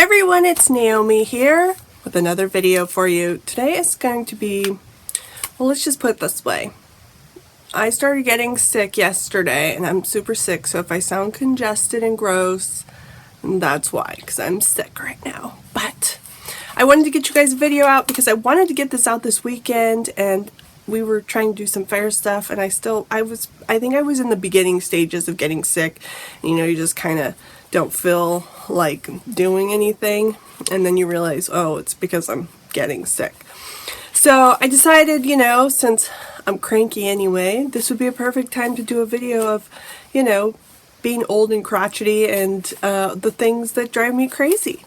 Everyone, it's Naomi here with another video for you. Today is going to be, well, let's just put it this way. I started getting sick yesterday and I'm super sick, so if I sound congested and gross, that's why, because I'm sick right now. But I wanted to get you guys a video out because I wanted to get this out this weekend, and we were trying to do some fair stuff, and I think I was in the beginning stages of getting sick. You know, you just kind of don't feel like doing anything, and then you realize, oh, it's because I'm getting sick. So I decided, you know, since I'm cranky anyway, this would be a perfect time to do a video of, you know, being old and crotchety and the things that drive me crazy.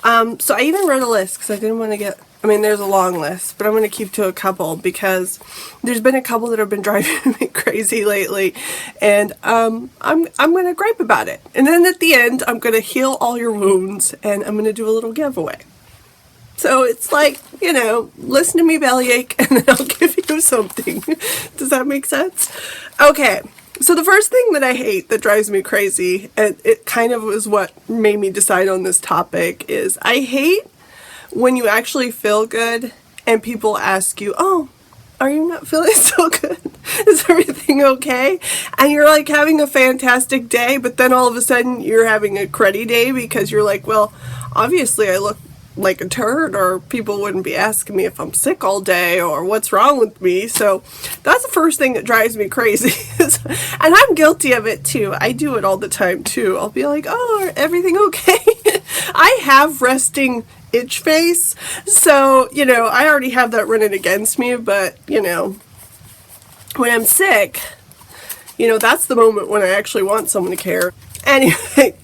So I even wrote a list because I didn't want to get, there's a long list, but I'm going to keep to a couple because there's been a couple that have been driving me crazy lately, and I'm going to gripe about it. And then at the end, I'm going to heal all your wounds, and I'm going to do a little giveaway. So it's like, you know, listen to me bellyache, and then I'll give you something. Does that make sense? Okay. So the first thing that I hate that drives me crazy, and it kind of was what made me decide on this topic, is I hate when you actually feel good and people ask you, oh, are you not feeling so good? Is everything okay? And you're like having a fantastic day, but then all of a sudden you're having a cruddy day because you're like, well, obviously I look like a turd, or people wouldn't be asking me if I'm sick all day or what's wrong with me. So that's the first thing that drives me crazy. And I'm guilty of it too. I do it all the time too. I'll be like, oh, everything okay? I have resting itch face, so you know, I already have that running against me. But you know, when I'm sick, you know, that's the moment when I actually want someone to care. Anyway,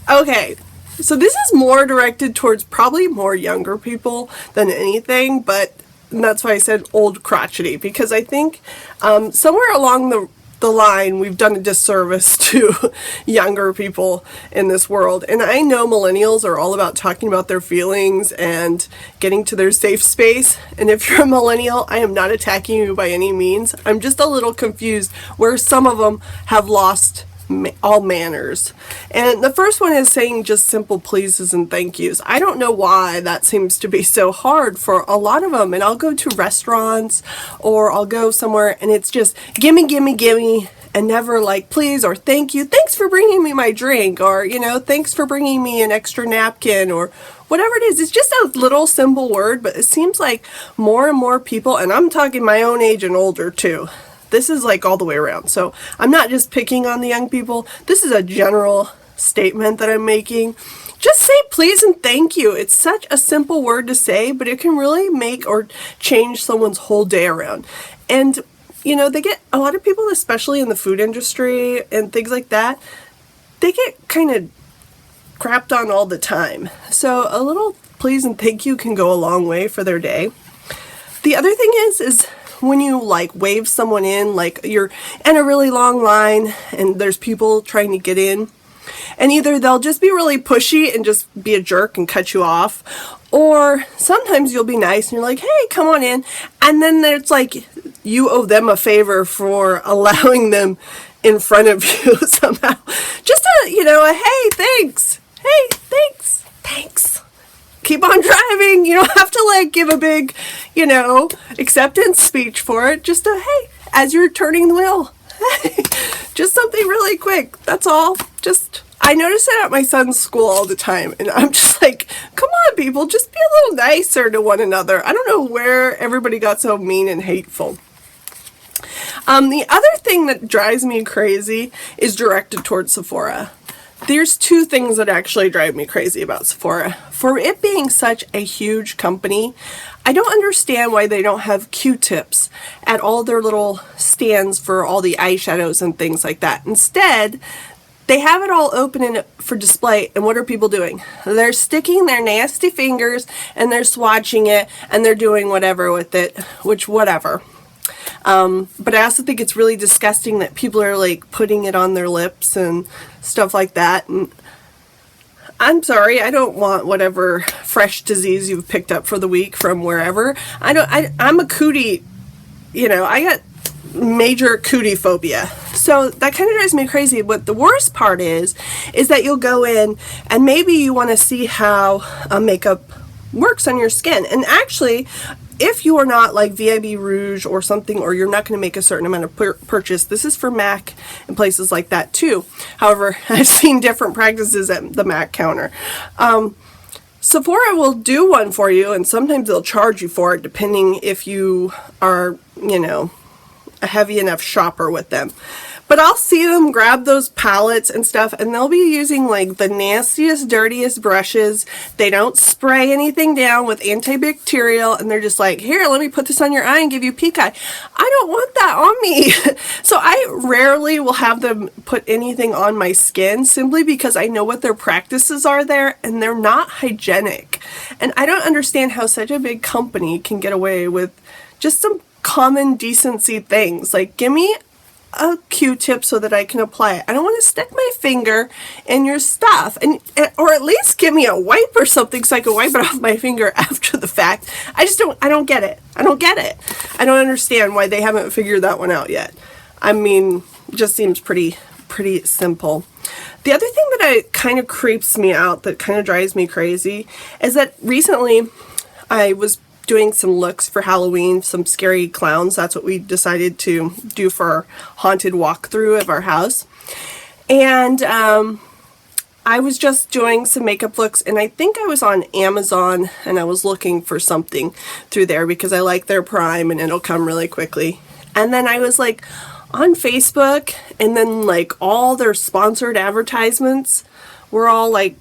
okay. So this is more directed towards probably more younger people than anything, but that's why I said old crotchety, because I think somewhere along the line we've done a disservice to younger people in this world. And I know millennials are all about talking about their feelings and getting to their safe space. And if you're a millennial, I am not attacking you by any means. I'm just a little confused where some of them have lost all manners. And the first one is saying just simple pleases and thank yous. I don't know why that seems to be so hard for a lot of them. And I'll go to restaurants or I'll go somewhere and it's just gimme, gimme, gimme, and never like please or thank you. Thanks for bringing me my drink, or you know, thanks for bringing me an extra napkin, or whatever it is. It's just a little simple word, but it seems like more and more people, and I'm talking my own age and older too. This is like all the way around. So I'm not just picking on the young people. This is a general statement that I'm making. Just say please and thank you. It's such a simple word to say, but it can really make or change someone's whole day around. And, you know, they get a lot of people, especially in the food industry and things like that, they get kind of crapped on all the time. So a little please and thank you can go a long way for their day. The other thing is when you like wave someone in, like you're in a really long line and there's people trying to get in, and either they'll just be really pushy and just be a jerk and cut you off, or sometimes you'll be nice and you're like, hey, come on in, and then it's like you owe them a favor for allowing them in front of you somehow. Just a, you know, a hey, thanks. Hey, thanks. Thanks. Keep on driving. You don't have to like give a big, you know, acceptance speech for it. Just a hey, as you're turning the wheel. Hey, just something really quick. That's all. Just, I notice it at my son's school all the time, and I'm just like, come on, people, just be a little nicer to one another. I don't know where everybody got so mean and hateful. The other thing that drives me crazy is directed towards Sephora. There's two things that actually drive me crazy about Sephora. For it being such a huge company, I don't understand why they don't have Q-tips at all their little stands for all the eyeshadows and things like that. Instead, they have it all open for display, and what are people doing? They're sticking their nasty fingers and they're swatching it and they're doing whatever with it, which whatever. But I also think it's really disgusting that people are like putting it on their lips and stuff like that. And I'm sorry, I don't want whatever fresh disease you've picked up for the week from wherever. I'm a cootie, you know, I got major cootie phobia. So that kind of drives me crazy. But the worst part is that you'll go in and maybe you want to see how makeup works on your skin. And actually, if you are not like VIB Rouge or something, or you're not going to make a certain amount of purchase, this is for MAC and places like that too. However, I've seen different practices at the MAC counter. Sephora will do one for you, and sometimes they'll charge you for it depending if you are, a heavy enough shopper with them. But I'll see them grab those palettes and stuff, and they'll be using like the nastiest, dirtiest brushes. They don't spray anything down with antibacterial, and they're just like, here, let me put this on your eye and give you pink eye. I don't want that on me. So I rarely will have them put anything on my skin, simply because I know what their practices are there, and they're not hygienic. And I don't understand how such a big company can get away with just some common decency things. Like, give me a Q-tip so that I can apply it. I don't want to stick my finger in your stuff, or at least give me a wipe or something so I can wipe it off my finger after the fact. I don't get it. I don't understand why they haven't figured that one out yet. I mean, just seems pretty simple. The other thing that kind of creeps me out, that kind of drives me crazy, is that recently I was doing some looks for Halloween, some scary clowns. That's what we decided to do for our haunted walkthrough of our house. And I was just doing some makeup looks, and I think I was on Amazon, and I was looking for something through there because I like their Prime and it'll come really quickly. And then I was like on Facebook, and then like all their sponsored advertisements were all like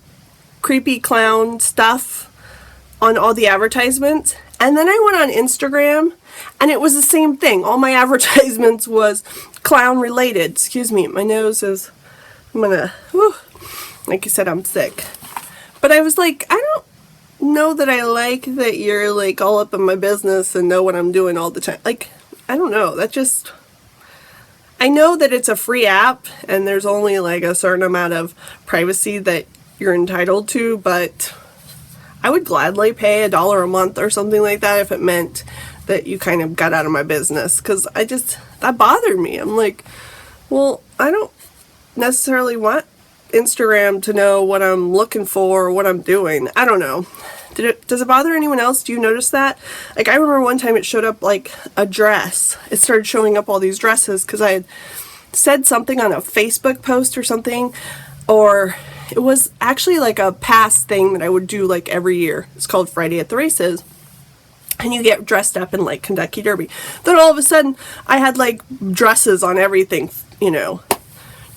creepy clown stuff on all the advertisements. And then I went on Instagram, and it was the same thing. All my advertisements was clown related. Excuse me, my nose is, like I said, I'm sick. But I was like, I don't know that I like that you're like all up in my business and know what I'm doing all the time. Like, I don't know, that just, I know that it's a free app and there's only like a certain amount of privacy that you're entitled to, but I would gladly pay $1 a month or something like that if it meant that you kind of got out of my business, because that bothered me. I'm like, well, I don't necessarily want Instagram to know what I'm looking for or what I'm doing. I don't know. Does it bother anyone else? Do you notice that? Like, I remember one time it showed up like a dress. It started showing up all these dresses because I had said something on a Facebook post or something, or it was actually like a past thing that I would do like every year. It's called Friday at the Races. And you get dressed up in like Kentucky Derby. Then all of a sudden I had like dresses on everything,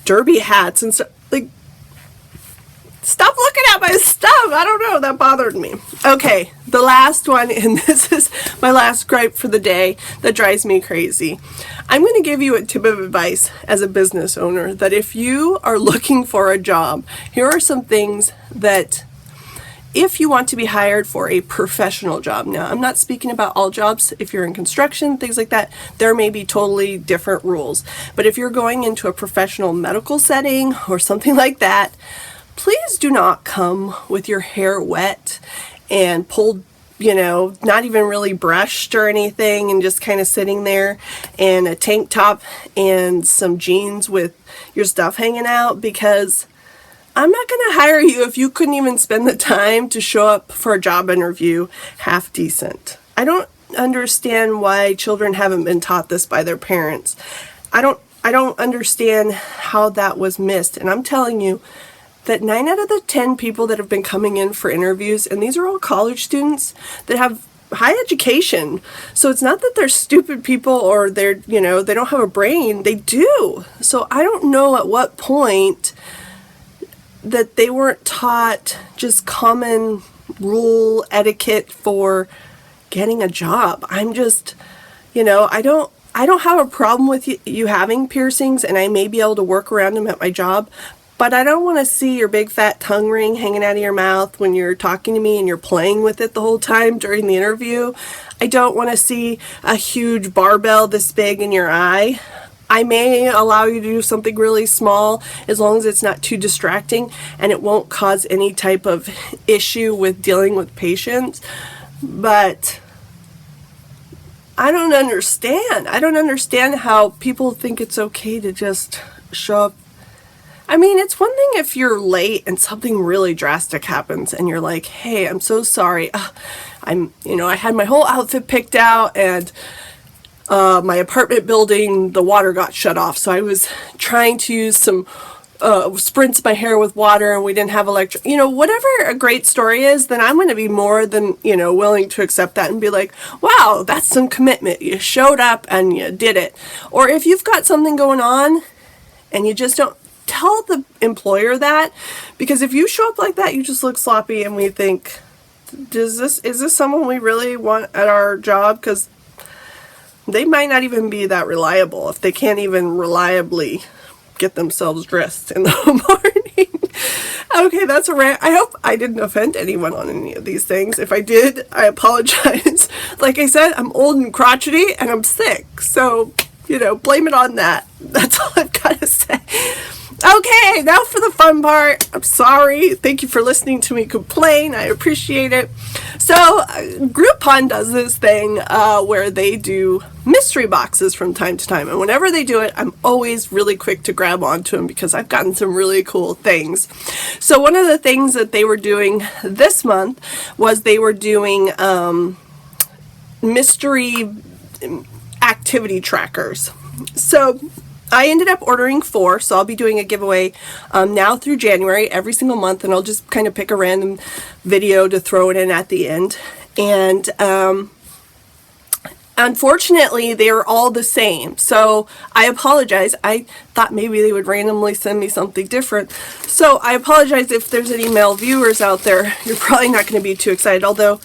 derby hats and stuff. Like, stop looking at my stuff. I don't know. That bothered me. Okay, the last one, and this is my last gripe for the day that drives me crazy. I'm going to give you a tip of advice as a business owner, that if you are looking for a job, here are some things that, if you want to be hired for a professional job. Now, I'm not speaking about all jobs. If you're in construction, things like that, there may be totally different rules. But if you're going into a professional medical setting or something like that, please do not come with your hair wet and pulled, not even really brushed or anything, and just kind of sitting there in a tank top and some jeans with your stuff hanging out, because I'm not going to hire you if you couldn't even spend the time to show up for a job interview half decent. I don't understand why children haven't been taught this by their parents. I don't understand how that was missed. And I'm telling you that 9 out of the 10 people that have been coming in for interviews, and these are all college students that have high education. So it's not that they're stupid people or they don't have a brain. They do. So I don't know at what point that they weren't taught just common rule etiquette for getting a job. I'm just, I don't have a problem with you having piercings, and I may be able to work around them at my job, but I don't want to see your big fat tongue ring hanging out of your mouth when you're talking to me and you're playing with it the whole time during the interview. I don't want to see a huge barbell this big in your eye. I may allow you to do something really small as long as it's not too distracting and it won't cause any type of issue with dealing with patients. But I don't understand. I don't understand how people think it's okay to just show up. I mean, it's one thing if you're late and something really drastic happens and you're like, hey, I'm so sorry. I had my whole outfit picked out, and my apartment building, the water got shut off. So I was trying to use some sprints my hair with water, and we didn't have electric. Whatever a great story is, then I'm going to be more than, willing to accept that and be like, wow, that's some commitment. You showed up and you did it. Or if you've got something going on and you just don't, tell the employer that, because if you show up like that, you just look sloppy, and we think, is this someone we really want at our job? Because they might not even be that reliable if they can't even reliably get themselves dressed in the morning. Okay, that's a rant. I hope I didn't offend anyone on any of these things. If I did, I apologize. Like I said, I'm old and crotchety and I'm sick, so blame it on that. That's all I've got to say. Okay, now for the fun part. I'm sorry. Thank you for listening to me complain. I appreciate it. So, Groupon does this thing where they do mystery boxes from time to time. And whenever they do it, I'm always really quick to grab onto them because I've gotten some really cool things. So, one of the things that they were doing this month was they were doing mystery activity trackers. So, I ended up ordering 4, so I'll be doing a giveaway now through January every single month, and I'll just kind of pick a random video to throw it in at the end. And unfortunately, they are all the same, so I apologize. I thought maybe they would randomly send me something different, so I apologize if there's any male viewers out there. You're probably not going to be too excited, although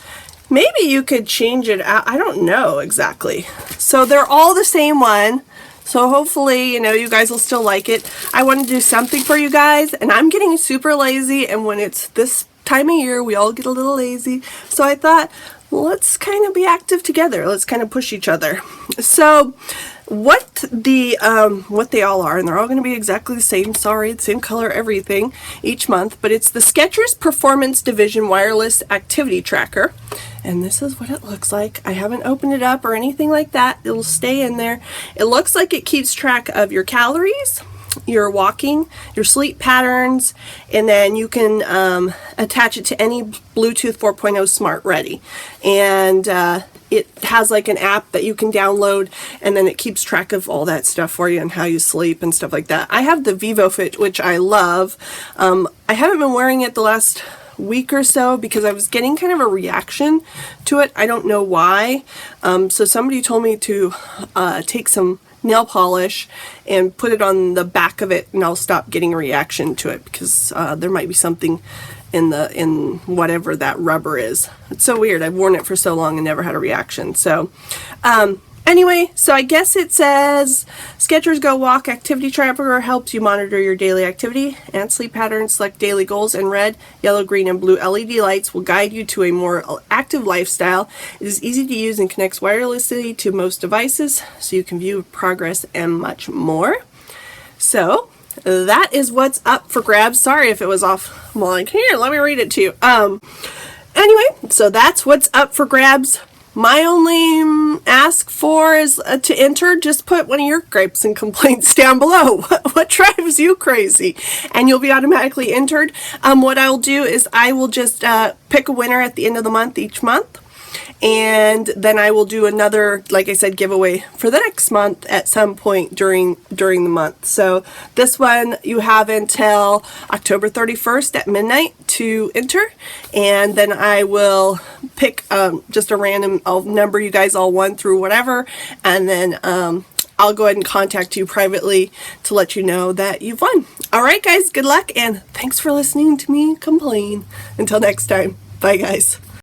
maybe you could change it out. I don't know exactly. So they're all the same one. So hopefully, you guys will still like it. I want to do something for you guys, and I'm getting super lazy, and when it's this time of year, we all get a little lazy. So I thought, well, let's kind of be active together. Let's kind of push each other. So what they all are, and they're all going to be exactly the same, sorry, the same color, everything, each month, but it's the Skechers Performance Division Wireless Activity Tracker. And this is what it looks like. I haven't opened it up or anything like that. It'll stay in there. It looks like it keeps track of your calories, your walking, your sleep patterns, and then you can attach it to any Bluetooth 4.0 Smart Ready. And it has like an app that you can download, and then it keeps track of all that stuff for you and how you sleep and stuff like that. I have the VivoFit, which I love. I haven't been wearing it the last week or so because I was getting kind of a reaction to it. I don't know why. So somebody told me to take some nail polish and put it on the back of it, and I'll stop getting a reaction to it because there might be something in whatever that rubber is. It's so weird. I've worn it for so long and never had a reaction. So anyway, so I guess it says Skechers Go Walk Activity Tracker helps you monitor your daily activity and sleep patterns. Select daily goals, and red, yellow, green, and blue LED lights will guide you to a more active lifestyle. It is easy to use and connects wirelessly to most devices, so you can view progress and much more. So that is what's up for grabs. Sorry if it was off. I'm like, here, let me read it to you. Anyway, so that's what's up for grabs. My only ask for is to enter, just put one of your gripes and complaints down below. What drives you crazy? And you'll be automatically entered. What I'll do is I will just pick a winner at the end of the month each month. And then I will do another, like I said, giveaway for the next month at some point during the month. So this one you have until October 31st at midnight to enter, and then I will pick just a random, I'll number you guys all 1 through whatever, and then I'll go ahead and contact you privately to let you know that you've won. All right, guys, good luck, and thanks for listening to me complain. Until next time, bye, guys.